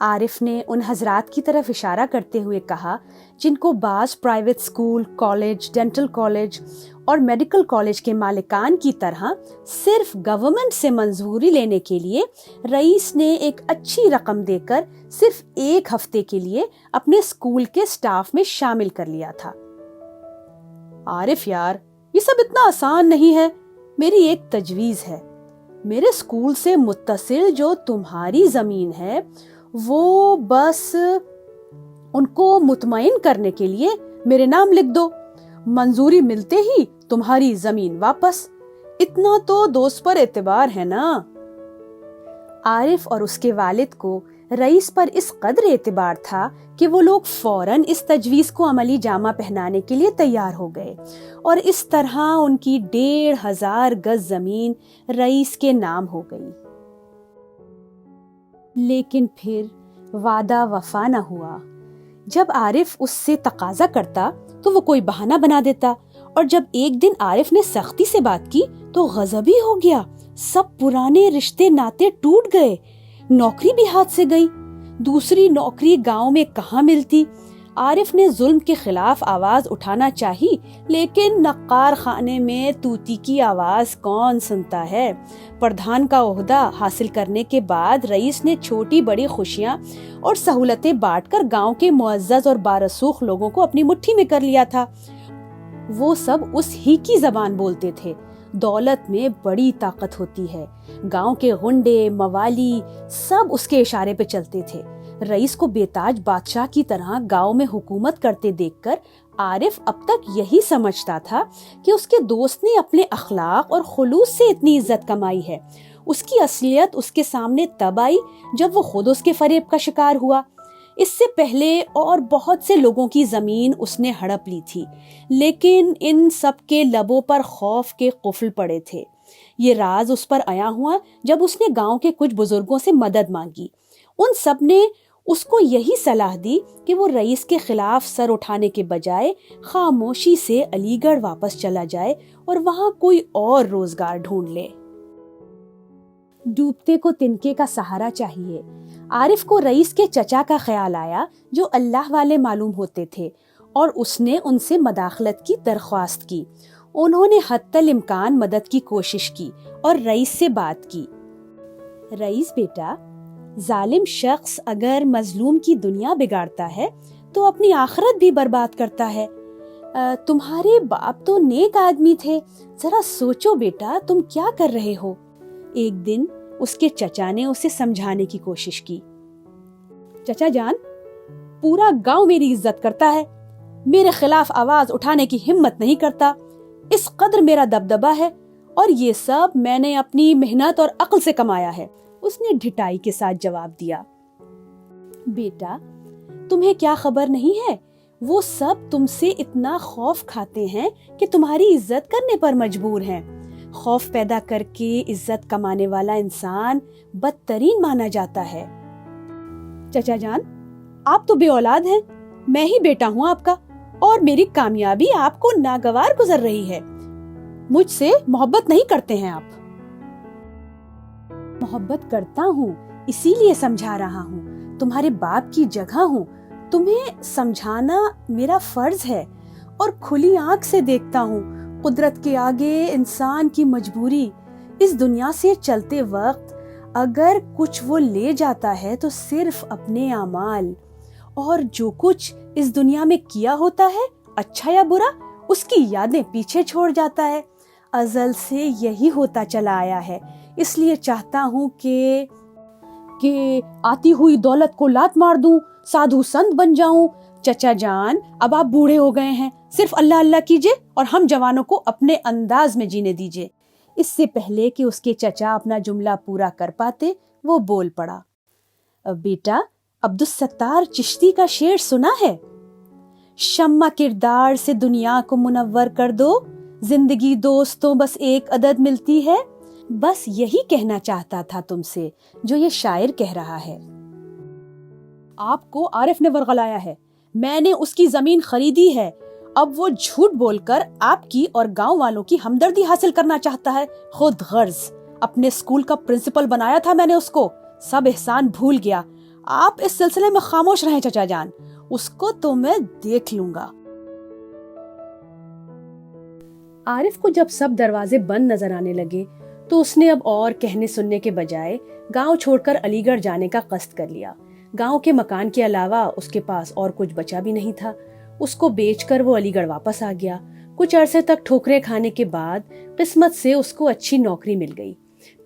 عارف نے ان حضرات کی طرف اشارہ کرتے ہوئے کہا جن کو بعض private school, college, dental college اور میڈیکل کالج کے مالکان کی طرح صرف گورنمنٹ سے منظوری لینے کے لیے رئیس نے ایک اچھی رقم دے کر صرف 1 ہفتے کے لیے اپنے اسکول کے سٹاف میں شامل کر لیا تھا۔ عارف یار، یہ سب اتنا آسان نہیں ہے۔ میری ایک تجویز ہے، میرے اسکول سے متصل جو تمہاری زمین ہے وہ بس ان کو مطمئن کرنے کے لیے میرے نام لکھ دو، منظوری ملتے ہی تمہاری زمین واپس۔ اتنا تو دوست پر اعتبار ہے نا۔ عارف اور اس کے والد کو رئیس پر اس قدر اعتبار تھا کہ وہ لوگ فوراً اس تجویز کو عملی جامہ پہنانے کے لیے تیار ہو گئے، اور اس طرح ان کی 1500 گز زمین رئیس کے نام ہو گئی۔ لیکن پھر وعدہ وفا نہ ہوا۔ جب عارف اس سے تقاضا کرتا تو وہ کوئی بہانہ بنا دیتا، اور جب ایک دن عارف نے سختی سے بات کی تو غضبی ہو گیا۔ سب پرانے رشتے ناتے ٹوٹ گئے، نوکری بھی ہاتھ سے گئی، دوسری نوکری گاؤں میں کہاں ملتی۔ عارف نے ظلم کے خلاف آواز اٹھانا چاہی، لیکن نقار خانے میں طوطی کی آواز کون سنتا ہے۔ پردھان کا عہدہ حاصل کرنے کے بعد رئیس نے چھوٹی بڑی خوشیاں اور سہولتیں بانٹ کر گاؤں کے معزز اور بارسوخ لوگوں کو اپنی مٹھی میں کر لیا تھا۔ وہ سب اس ہی کی زبان بولتے تھے۔ دولت میں بڑی طاقت ہوتی ہے، گاؤں کے غنڈے، موالی سب اس کے اشارے پہ چلتے تھے۔ رئیس کو بے تاج بادشاہ کی طرح گاؤں میں حکومت کرتے دیکھ کر عارف اب تک یہی سمجھتا تھا کہ اس کے دوست نے اپنے اخلاق اور خلوص سے اتنی عزت کمائی ہے۔ اس کی اصلیت اس کے سامنے تب آئی جب وہ خود اس کے فریب کا شکار ہوا۔ اس سے پہلے اور بہت سے لوگوں کی زمین اس نے ہڑپ لی تھی، لیکن ان سب کے لبوں پر خوف کے قفل پڑے تھے۔ یہ راز اس پر عیاں ہوا جب اس نے گاؤں کے کچھ بزرگوں سے مدد مانگی۔ ان سب نے اس کو یہی صلاح دی کہ وہ رئیس کے خلاف سر اٹھانے کے بجائے خاموشی سے علی گڑھ واپس چلا جائے اور وہاں کوئی اور روزگار ڈھونڈ لے۔ ڈوبتے کو تنکے کا سہارا چاہیے۔ عارف کو رئیس کے چچا کا خیال آیا جو اللہ والے معلوم ہوتے تھے، اور اس نے ان سے مداخلت کی درخواست کی۔ انہوں نے حتی الامکان مدد کی کوشش کی اور رئیس سے بات کی۔ رئیس بیٹا، ظالم شخص اگر مظلوم کی دنیا بگاڑتا ہے تو اپنی آخرت بھی برباد کرتا ہے۔ تمہارے باپ تو نیک آدمی تھے، ذرا سوچو بیٹا تم کیا کر رہے ہو۔ ایک دن اس کے چچا نے اسے سمجھانے کی کوشش کی۔ چچا جان، پورا گاؤں میری عزت کرتا ہے، میرے خلاف آواز اٹھانے کی ہمت نہیں کرتا، اس قدر میرا دبدبہ ہے، اور یہ سب میں نے اپنی محنت اور عقل سے کمایا ہے۔ اس نے ڈھٹائی کے ساتھ جواب دیا۔ بیٹا، تمہیں کیا خبر نہیں ہے، وہ سب تم سے اتنا خوف کھاتے ہیں کہ تمہاری عزت کرنے پر مجبور ہیں۔ خوف پیدا کر کے عزت کمانے والا انسان بدترین مانا جاتا ہے۔ چچا جان، آپ تو بے اولاد ہیں، میں ہی بیٹا ہوں آپ کا، اور میری کامیابی آپ کو ناگوار گزر رہی ہے۔ مجھ سے محبت نہیں کرتے ہیں آپ۔ محبت کرتا ہوں، اسی لیے سمجھا رہا ہوں، تمہارے باپ کی جگہ ہوں، تمہیں سمجھانا میرا فرض ہے، اور کھلی آنکھ سے دیکھتا ہوں قدرت کے آگے انسان کی مجبوری۔ اس دنیا سے چلتے وقت اگر کچھ وہ لے جاتا ہے تو صرف اپنے اعمال، اور جو کچھ اس دنیا میں کیا ہوتا ہے اچھا یا برا اس کی یادیں پیچھے چھوڑ جاتا ہے۔ ازل سے یہی ہوتا چلا آیا ہے، اس لیے چاہتا ہوں کہ آتی ہوئی دولت کو لات مار دوں، سادھو سنت بن جاؤں۔ چچا جان، اب آپ بوڑھے ہو گئے ہیں، صرف اللہ اللہ کیجئے اور ہم جوانوں کو اپنے انداز میں جینے دیجئے۔ اس سے پہلے کہ اس کے چچا اپنا جملہ پورا کر پاتے وہ بول پڑا۔ بیٹا، عبدالستار چشتی کا شعر سنا ہے؟ شمع کردار سے دنیا کو منور کر دو، زندگی دوستوں بس ایک عدد ملتی ہے۔ بس یہی کہنا چاہتا تھا تم سے جو یہ شاعر کہہ رہا ہے۔ آپ کو عارف نے ورغلایا ہے، میں نے اس کی زمین خریدی ہے، اب وہ جھوٹ بول کر آپ کی اور گاؤں والوں کی ہمدردی حاصل کرنا چاہتا ہے۔ خود غرض، اپنے اسکول کا پرنسپل بنایا تھا میں نے اس کو، سب احسان بھول گیا۔ آپ اس سلسلے میں خاموش رہیں چچا جان، اس کو تو میں دیکھ لوں گا۔ عارف کو جب سب دروازے بند نظر آنے لگے تو اس نے اب اور کہنے سننے کے بجائے گاؤں چھوڑ کر علی گڑھ جانے کا قصد کر لیا۔ گاؤں کے مکان کے علاوہ اس کے پاس اور کچھ بچا بھی نہیں تھا۔ اس کو بیچ کر وہ علی گڑھ واپس آ گیا۔ کچھ عرصے تک ٹھوکریں کھانے کے بعد قسمت سے اس کو اچھی نوکری مل گئی۔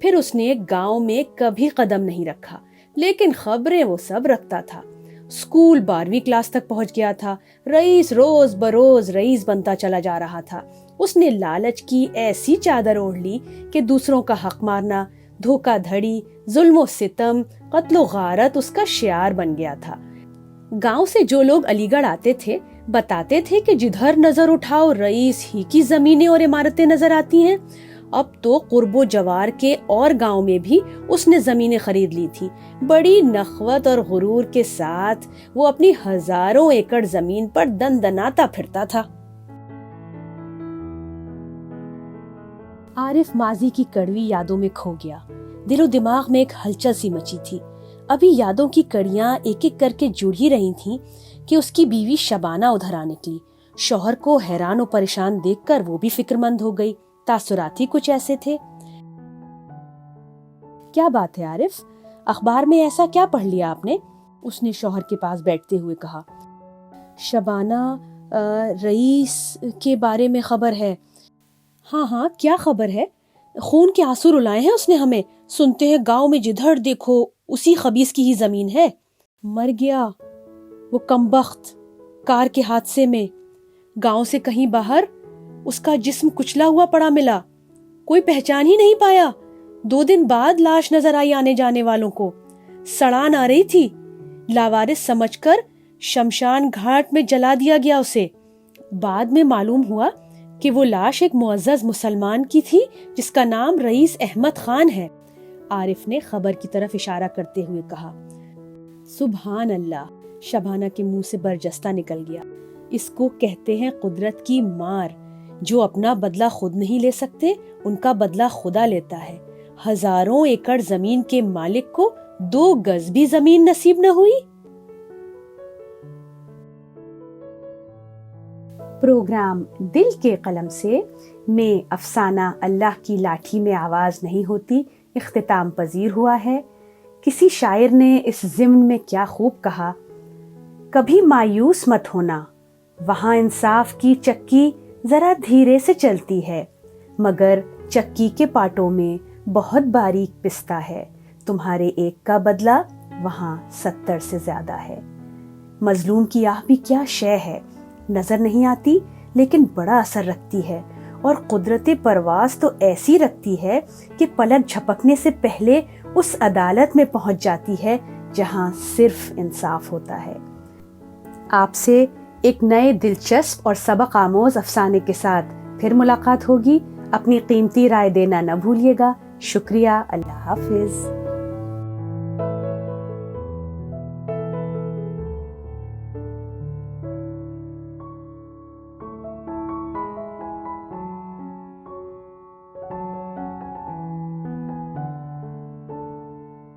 پھر اس نے گاؤں میں کبھی قدم نہیں رکھا، لیکن خبریں وہ سب رکھتا تھا۔ اسکول 12ویں کلاس تک پہنچ گیا تھا۔ رئیس روز بروز رئیس بنتا چلا جا رہا تھا۔ اس نے لالچ کی ایسی چادر اوڑھ لی کہ دوسروں کا حق مارنا، دھوکہ دھڑی، ظلم و ستم، قتل و غارت اس کا شعار بن گیا تھا۔ گاؤں سے جو لوگ علی گڑھ آتے تھے بتاتے تھے کہ جدھر نظر اٹھاؤ رئیس ہی کی زمینیں اور عمارتیں نظر آتی ہیں۔ اب تو قرب و جوار کے اور گاؤں میں بھی اس نے زمینیں خرید لی تھی۔ بڑی نخوت اور غرور کے ساتھ وہ اپنی ہزاروں ایکڑ زمین پر دندناتا پھرتا تھا۔ عارف ماضی کی کڑوی یادوں میں کھو گیا۔ دل و دماغ میں ایک ہلچل سی مچی تھی۔ ابھی یادوں کی کڑیاں ایک ایک کر کے جڑ ہی رہی تھیں کہ اس کی بیوی شبانہ ادھر آ نکلی۔ شوہر کو حیران و پریشان دیکھ کر وہ بھی فکر مند ہو گئی۔ تاثرات ہی کچھ ایسے تھے۔ کیا بات ہے عارف، اخبار میں ایسا کیا پڑھ لیا آپ نے؟ اس نے شوہر کے پاس بیٹھتے ہوئے کہا۔ شبانہ، رئیس کے بارے میں خبر ہے۔ ہاں، کیا خبر ہے؟ خون کے آنسو رلائے ہیں اس نے ہمیں۔ سنتے ہیں گاؤں میں جدھر دیکھو اسی خبیث کی ہی زمین ہے۔ مر گیا وہ کمبخت کار کے حادثے میں۔ گاؤں سے کہیں باہر اس کا جسم کچلا ہوا پڑا ملا، کوئی پہچان ہی نہیں پایا۔ 2 دن بعد لاش نظر آئی آنے جانے والوں کو۔ سڑان آ رہی تھی، لاوارث سمجھ کر شمشان گھاٹ میں جلا دیا گیا اسے۔ بعد میں معلوم ہوا کہ وہ لاش ایک معزز مسلمان کی تھی جس کا نام رئیس احمد خان ہے۔ عارف نے خبر کی طرف اشارہ کرتے ہوئے کہا۔ سبحان اللہ، شبانہ کے منہ سے برجستہ نکل گیا۔ اس کو کہتے ہیں قدرت کی مار۔ جو اپنا بدلہ خود نہیں لے سکتے ان کا بدلہ خدا لیتا ہے۔ ہزاروں ایکڑ زمین کے مالک کو 2 گز بھی زمین نصیب نہ ہوئی۔ پروگرام دل کے قلم سے میں افسانہ اللہ کی لاٹھی میں آواز نہیں ہوتی اختتام پذیر ہوا ہے۔ کسی شاعر نے اس ضمن میں کیا خوب کہا، کبھی مایوس مت ہونا، وہاں انصاف کی چکی ذرا دھیرے سے چلتی ہے، مگر چکی کے پاٹوں میں بہت باریک پستہ ہے، تمہارے ایک کا بدلہ وہاں 70 سے زیادہ ہے۔ مظلوم کی آہ بھی کیا شے ہے، نظر نہیں آتی لیکن بڑا اثر رکھتی ہے، اور قدرت پرواز تو ایسی رکھتی ہے کہ پلک جھپکنے سے پہلے اس عدالت میں پہنچ جاتی ہے جہاں صرف انصاف ہوتا ہے۔ آپ سے ایک نئے دلچسپ اور سبق آموز افسانے کے ساتھ پھر ملاقات ہوگی۔ اپنی قیمتی رائے دینا نہ بھولیے گا۔ شکریہ، اللہ حافظ۔